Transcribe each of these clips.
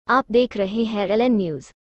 आप देख रहे हैं LN न्यूज।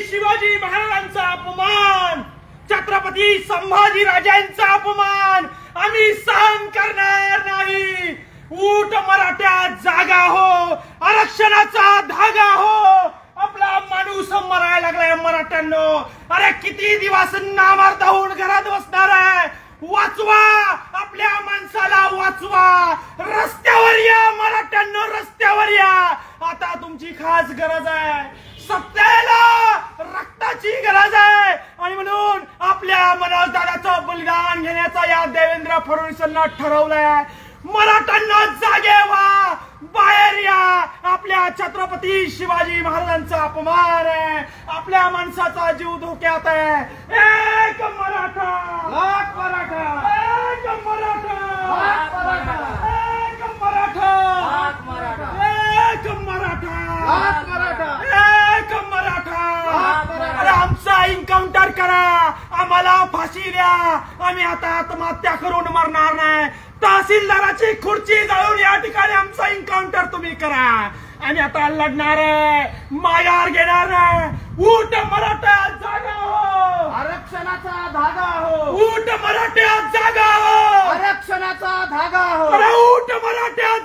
शिवाजी महाराजांचा अपमान, छत्रपती संभाजी राजांचा अपमान आम्ही सहन करणार नाही। उठ मराठा जागा हो, आरक्षणाचा धागा हो। आपला माणूस मरायला लागलाय मराठ्यांनो। अरे किती दिवस नामार्थ होऊन घरात बसणार आहे? वाचवा, आपल्या माणसाला वाचवा। रस्त्यावर या मराठ्यांनो, रस्त्यावर या। आता तुमची खास गरज आहे, सत्तेला रक्ताची गरज आहे। आणि म्हणून आपल्या मनोज दादाचं बलिदान घेण्याचा या देवेंद्र फडणवीसांना ठरवलंय। मराठ्यांना जागे व्हा, बाहेर या। आपल्या छत्रपती शिवाजी महाराजांचा अपमान आहे, आपल्या माणसाचा जीव धोक्यात आहे। एक मराठा, लाख मराठा, एक मराठा, लाख मराठा, एक मराठा, लाख मराठा, एक मराठा, लाख मराठा, एक मराठा। अरे आमचा एन्काउंटर करा, आम्हाला फाशी द्या। आम्ही आता आत्महत्या करून मरणार नाही। तहसीलदाराची खुर्ची जाळून या ठिकाणी आमचा एन्काउंटर तुम्ही करा। आणि आता लढणार आहे, माघार घेणार आहे। उठ मराठा जागा हो, आरक्षणाचा धागा हो। उठ मराठा जागा हो, आरक्षणाचा धागा हो। अरे उठ मराठा